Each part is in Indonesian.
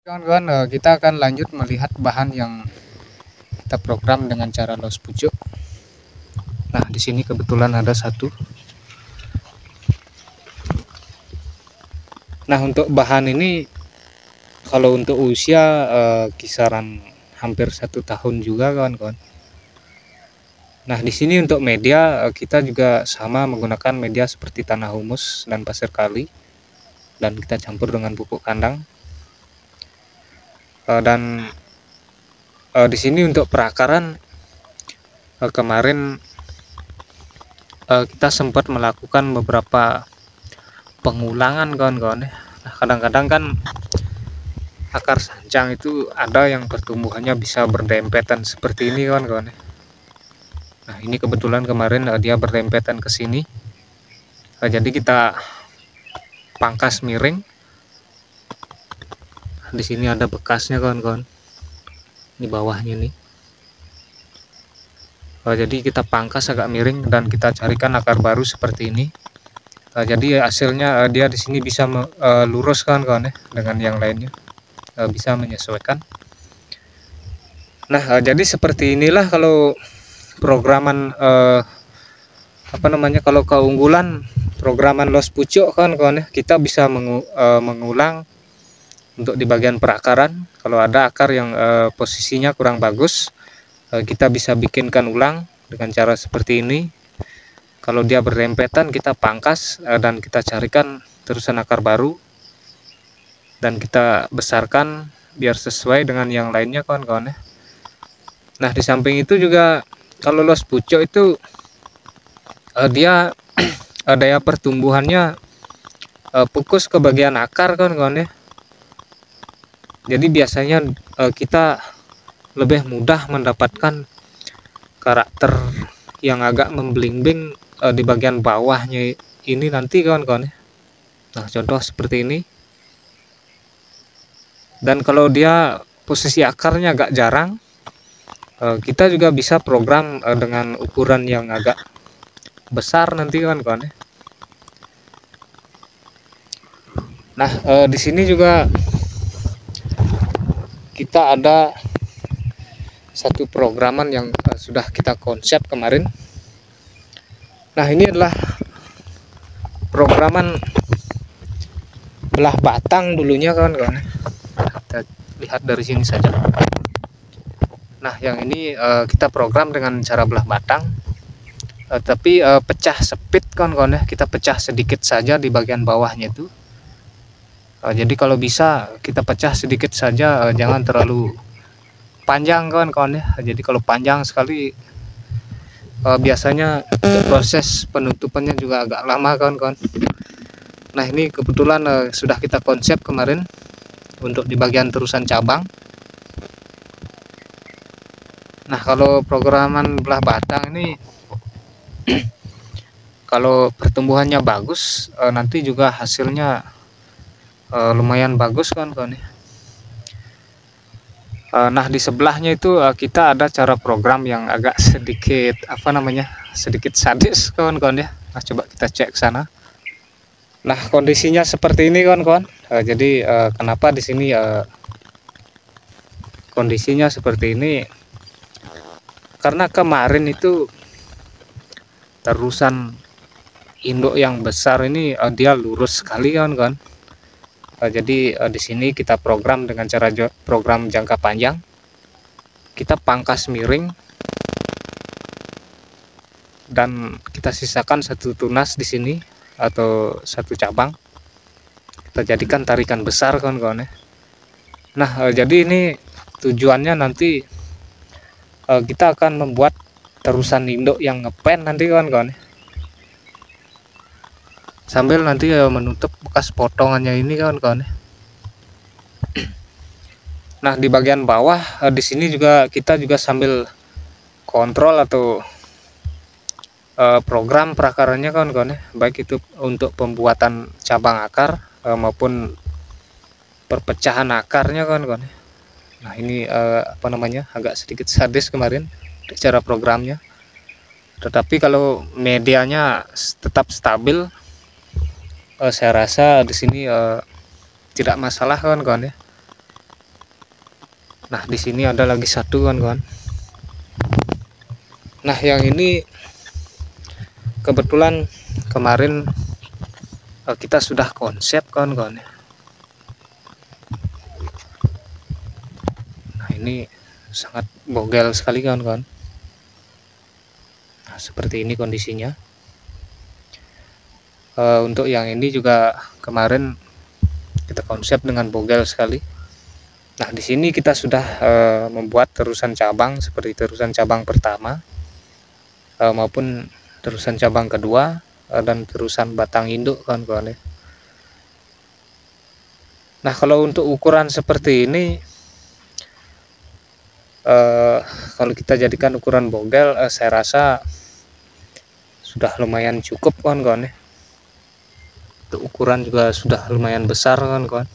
Kawan-kawan, kita akan lanjut melihat bahan yang kita program dengan cara los pucuk. Nah, di sini kebetulan ada satu. Nah, untuk bahan ini kalau untuk usia kisaran hampir 1 tahun juga, kawan-kawan. Nah, di sini untuk media kita juga sama menggunakan media seperti tanah humus dan pasir kali, dan kita campur dengan pupuk kandang. Dan di sini untuk perakaran kemarin kita sempat melakukan beberapa pengulangan, kawan-kawan ya. Nah, kadang-kadang kan akar sancang itu ada yang pertumbuhannya bisa berdempetan seperti ini, kawan-kawan ya. Nah, ini kebetulan kemarin dia berdempetan ke sini. Jadi kita pangkas miring. Di sini ada bekasnya, kawan-kawan. Ini bawahnya nih. Jadi kita pangkas agak miring dan kita carikan akar baru seperti ini. Jadi hasilnya dia di sini bisa lurus, kawan-kawan ya, dengan yang lainnya bisa menyesuaikan. Nah, jadi seperti inilah kalau programan kalau keunggulan programan los pucuk, kawan-kawan ya, kita bisa mengulang untuk di bagian perakaran. Kalau ada akar yang posisinya kurang bagus, kita bisa bikinkan ulang dengan cara seperti ini. Kalau dia berdempetan, kita pangkas dan kita carikan terusan akar baru dan kita besarkan biar sesuai dengan yang lainnya, kawan-kawan ya. Nah, di samping itu juga kalau los pucuk itu dia daya pertumbuhannya fokus ke bagian akar, kawan-kawan ya. Jadi biasanya kita lebih mudah mendapatkan karakter yang agak memblimbing di bagian bawahnya ini nanti, kawan-kawan ya. Nah, contoh seperti ini. Dan kalau dia posisi akarnya agak jarang, kita juga bisa program dengan ukuran yang agak besar nanti, kawan-kawan ya. Nah, di sini juga kita ada satu programan yang sudah kita konsep kemarin. Nah, ini adalah programan belah batang dulunya, kawan-kawan. Kita lihat dari sini saja. Nah, yang ini kita program dengan cara belah batang, tapi pecah sepit, kawan-kawan ya. Kita pecah sedikit saja di bagian bawahnya itu. Jadi kalau bisa kita pecah sedikit saja, jangan terlalu panjang, kawan-kawan ya. Jadi kalau panjang sekali biasanya proses penutupannya juga agak lama, kawan-kawan. Nah, ini kebetulan sudah kita konsep kemarin untuk di bagian terusan cabang. Nah, kalau programan belah batang ini kalau pertumbuhannya bagus, nanti juga hasilnya lumayan bagus, kawan-kawan ya. Nah, di sebelahnya itu kita ada cara program yang agak sedikit sedikit sadis, kawan-kawan ya. Nah, coba kita cek sana. Nah, kondisinya seperti ini, kawan-kawan. Jadi kenapa di sini kondisinya seperti ini? Karena kemarin itu terusan induk yang besar ini dia lurus sekali, kawan-kawan. Jadi di sini kita program dengan cara program jangka panjang. Kita pangkas miring dan kita sisakan satu tunas di sini atau satu cabang. Kita jadikan tarikan besar, kawan-kawan ya. Nah, jadi ini tujuannya nanti kita akan membuat terusan induk yang ngepen nanti, kawan-kawan ya. Sambil nanti menutup bekas potongannya ini, kawan-kawan ya. Nah, di bagian bawah di sini juga kita juga sambil kontrol atau program perakarannya, kawan-kawan ya. Baik itu untuk pembuatan cabang akar maupun perpecahan akarnya, kawan-kawan ya. Nah, ini agak sedikit sadis kemarin cara programnya. Tetapi kalau medianya tetap stabil, saya rasa di sini tidak masalah, kawan-kawan ya. Nah, di sini ada lagi satu kawan-kawan. Nah, yang ini kebetulan kemarin kita sudah konsep kawan-kawan ya. Nah, ini sangat bogel sekali kawan-kawan. Nah, seperti ini kondisinya. Untuk yang ini juga kemarin kita konsep dengan bogel sekali. Nah, di sini kita sudah membuat terusan cabang seperti terusan cabang pertama maupun terusan cabang kedua dan terusan batang induk kawan-kawan ya. Nah, kalau untuk ukuran seperti ini kalau kita jadikan ukuran bogel saya rasa sudah lumayan cukup kawan-kawan ya. Untuk ukuran juga sudah lumayan besar kawan-kawan.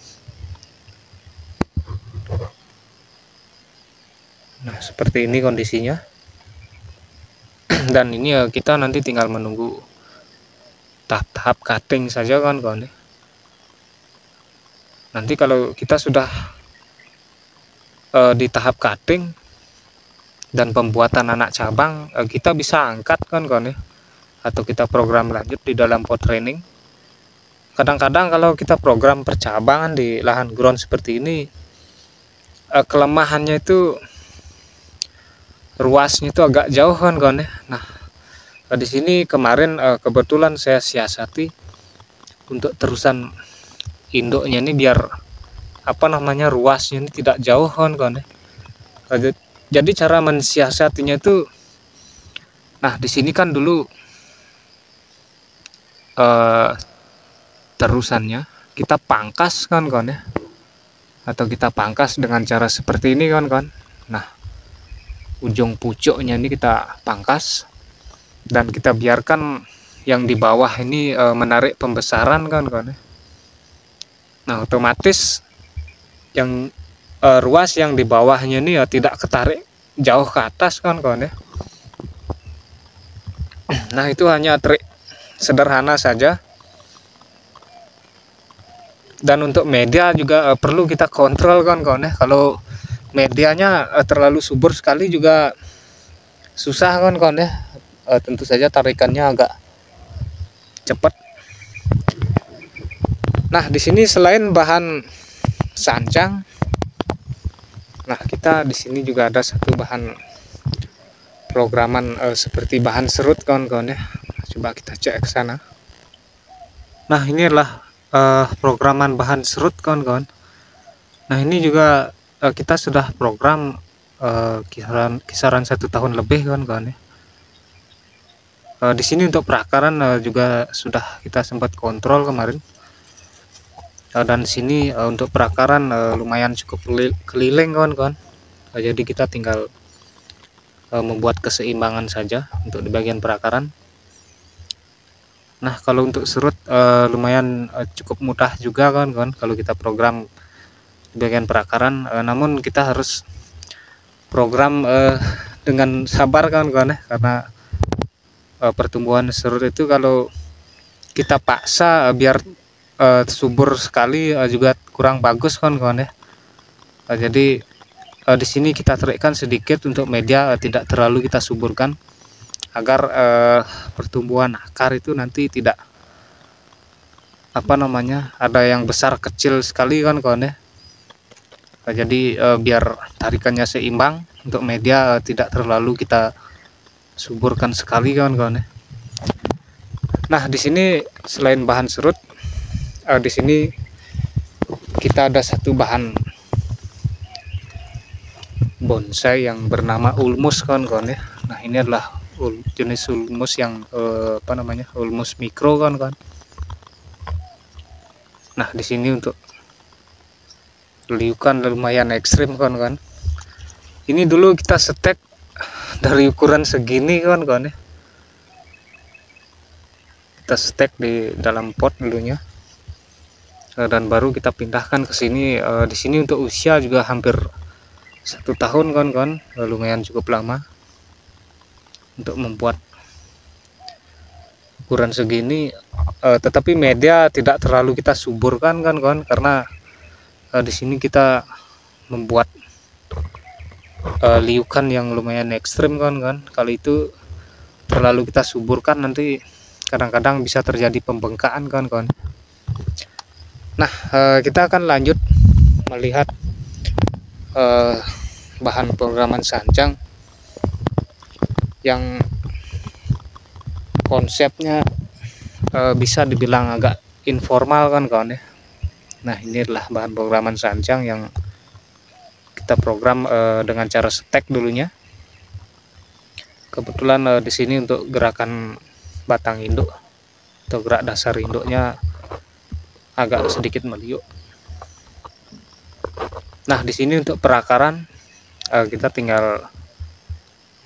Nah, seperti ini kondisinya. Dan ini kita nanti tinggal menunggu tahap-tahap cutting saja kawan-kawan ya. Nanti kalau kita sudah di tahap cutting dan pembuatan anak cabang, kita bisa angkat kawan-kawan ya, atau kita program lanjut di dalam pot training. Kadang-kadang kalau kita program percabangan di lahan ground seperti ini, kelemahannya itu ruasnya itu agak jauh kawan-kawan ya. Nah, di sini kemarin kebetulan saya siasati untuk terusan induknya ini biar ruasnya ini tidak jauh kawan-kawan ya. Jadi cara mensiasatinya itu, nah di sini kan dulu terusannya kita pangkas kawan-kawan ya, atau kita pangkas dengan cara seperti ini kawan-kawan. Nah, ujung pucuknya ini kita pangkas dan kita biarkan yang di bawah ini menarik pembesaran kawan-kawan ya. Nah, otomatis yang ruas yang di bawahnya ini ya tidak ketarik jauh ke atas kawan-kawan ya. Nah, itu hanya trik sederhana saja. Dan untuk media juga perlu kita kontrol kawan-kawan ya. Kalau medianya terlalu subur sekali juga susah kawan-kawan ya. Tentu saja tarikannya agak cepat. Nah, di sini selain bahan sancang, nah kita di sini juga ada satu bahan programan seperti bahan serut kawan-kawan ya. Coba kita cek ke sana. Nah, ini adalah programan bahan serut kawan-kawan. Nah, ini juga kita sudah program kisaran 1 tahun lebih kawan-kawan ya. Di sini untuk perakaran juga sudah kita sempat kontrol kemarin. Dan di sini untuk perakaran lumayan cukup keliling kawan-kawan. Jadi kita tinggal membuat keseimbangan saja untuk di bagian perakaran. Nah, kalau untuk serut lumayan cukup mudah juga kawan-kawan kalau kita program di bagian perakaran, namun kita harus program dengan sabar kawan-kawan ya, karena pertumbuhan serut itu kalau kita paksa biar subur sekali juga kurang bagus kawan-kawan ya. Jadi di sini kita terikkan sedikit untuk media tidak terlalu kita suburkan, agar pertumbuhan akar itu nanti tidak ada yang besar kecil sekali kawan-kawan ya. Jadi biar tarikannya seimbang, untuk media tidak terlalu kita suburkan sekali kawan-kawan ya. Nah, di sini selain bahan serut, di sini kita ada satu bahan bonsai yang bernama ulmus kawan-kawan ya. Nah, ini adalah jenis ulmus yang ulmus mikro kawan-kawan. Nah, di sini untuk liukan lumayan ekstrim kawan-kawan. Ini dulu kita setek dari ukuran segini kawan-kawan ya. Kita setek di dalam pot dulunya, dan baru kita pindahkan ke sini. Di sini untuk usia juga hampir 1 tahun kawan-kawan, lumayan cukup lama untuk membuat ukuran segini. Tetapi media tidak terlalu kita suburkan kawan-kawan, karena di sini kita membuat liukan yang lumayan ekstrim kan. Kalau itu terlalu kita suburkan nanti kadang-kadang bisa terjadi pembengkakan kan. Nah, kita akan lanjut melihat bahan pengeraman sancang yang konsepnya bisa dibilang agak informal kan kawan ya. Nah, ini adalah bahan pengeraman sancang yang kita program dengan cara stek dulunya. Kebetulan di sini untuk gerakan batang induk atau gerak dasar induknya agak sedikit meliuk. Nah, di sini untuk perakaran kita tinggal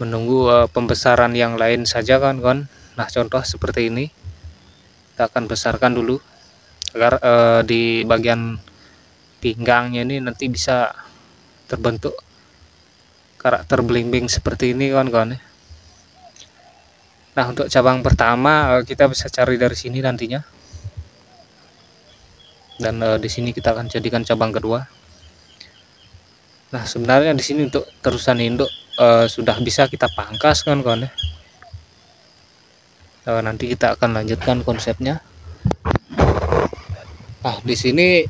menunggu pembesaran yang lain saja kan. Nah, contoh seperti ini kita akan besarkan dulu agar di bagian pinggangnya ini nanti bisa terbentuk karakter bling-bling seperti ini kan ya. Nah, untuk cabang pertama kita bisa cari dari sini nantinya, dan di sini kita akan jadikan cabang kedua. Nah, sebenarnya di sini untuk terusan induk sudah bisa kita pangkas kan ya. Nanti kita akan lanjutkan konsepnya. Nah, di sini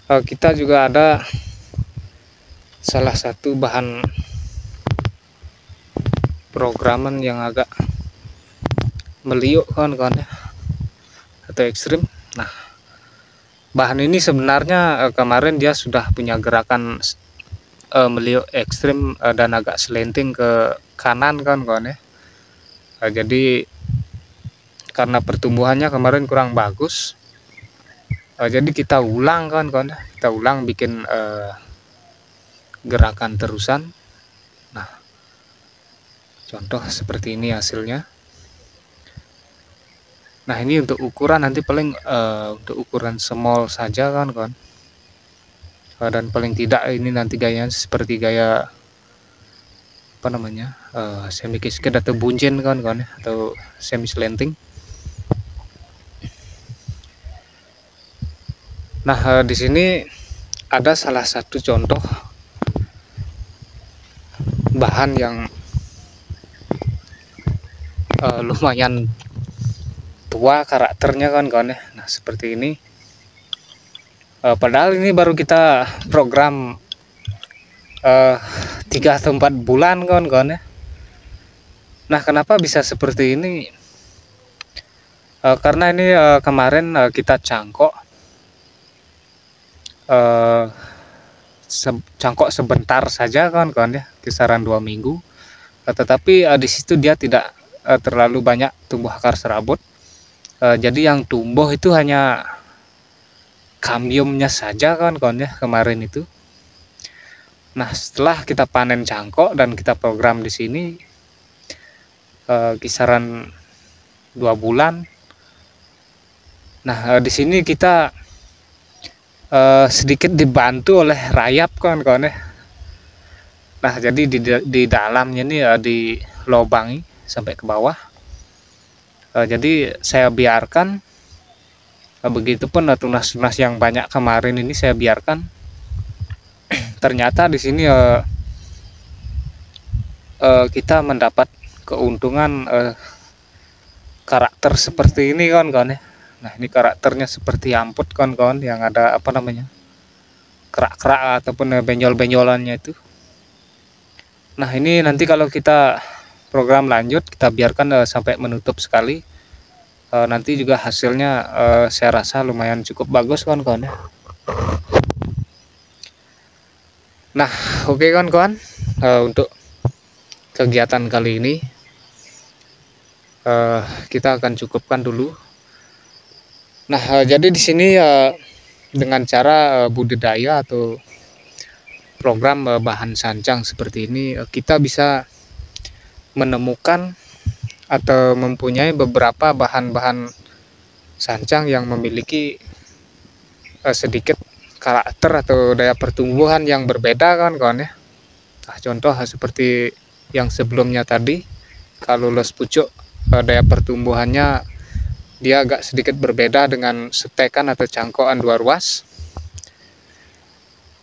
kita juga ada salah satu bahan programan yang agak meliuk kan ya, atau ekstrim. Nah, bahan ini sebenarnya kemarin dia sudah punya gerakan meliuk ekstrim dan agak selenting ke kanan kan ya. Jadi karena pertumbuhannya kemarin kurang bagus, jadi kita ulang kan ya. Kita ulang bikin gerakan terusan. Nah, contoh seperti ini hasilnya. Nah, ini untuk ukuran nanti paling untuk ukuran small saja kan dan paling tidak ini nanti gayanya seperti gaya apa namanya, semi cascade atau bunjen kan ya, atau semi slanting. Nah, di sini ada salah satu contoh bahan yang lumayan tua karakternya kan ya. Nah, seperti ini. Padahal ini baru kita program 3 atau 4 bulan kan ya. Nah, kenapa bisa seperti ini? Karena ini kemarin kita cangkok cangkok sebentar saja kan ya, kisaran 2 minggu. Tetapi di situ dia tidak terlalu banyak tumbuh akar serabut. Jadi yang tumbuh itu hanya kambiumnya saja kan ya kemarin itu. Nah, setelah kita panen cangkok dan kita program di sini kisaran 2 bulan. Nah, di sini kita sedikit dibantu oleh rayap kan ya. Nah, jadi di dalamnya ini dilobangi sampai ke bawah. Jadi saya biarkan, begitupun tunas-tunas yang banyak kemarin ini saya biarkan. Ternyata di sini kita mendapat keuntungan karakter seperti ini kan ya. Nah, ini karakternya seperti amput kan yang ada apa namanya, kerak-kerak ataupun benjol-benjolannya itu. Nah, ini nanti kalau kita program lanjut kita biarkan sampai menutup sekali, nanti juga hasilnya saya rasa lumayan cukup bagus kan ya. Nah, oke kan untuk kegiatan kali ini kita akan cukupkan dulu. Nah, jadi di sini dengan cara budidaya atau program bahan sancang seperti ini, kita bisa menemukan atau mempunyai beberapa bahan-bahan sancang yang memiliki sedikit karakter atau daya pertumbuhan yang berbeda kan ya. Nah, contoh seperti yang sebelumnya tadi, kalau los pucuk daya pertumbuhannya dia agak sedikit berbeda dengan setekan atau cangkokan 2 ruas.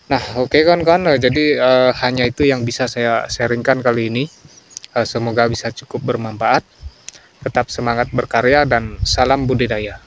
Nah, oke kawan-kawan, jadi hanya itu yang bisa saya sharingkan kali ini. Semoga bisa cukup bermanfaat. Tetap semangat berkarya dan salam budidaya.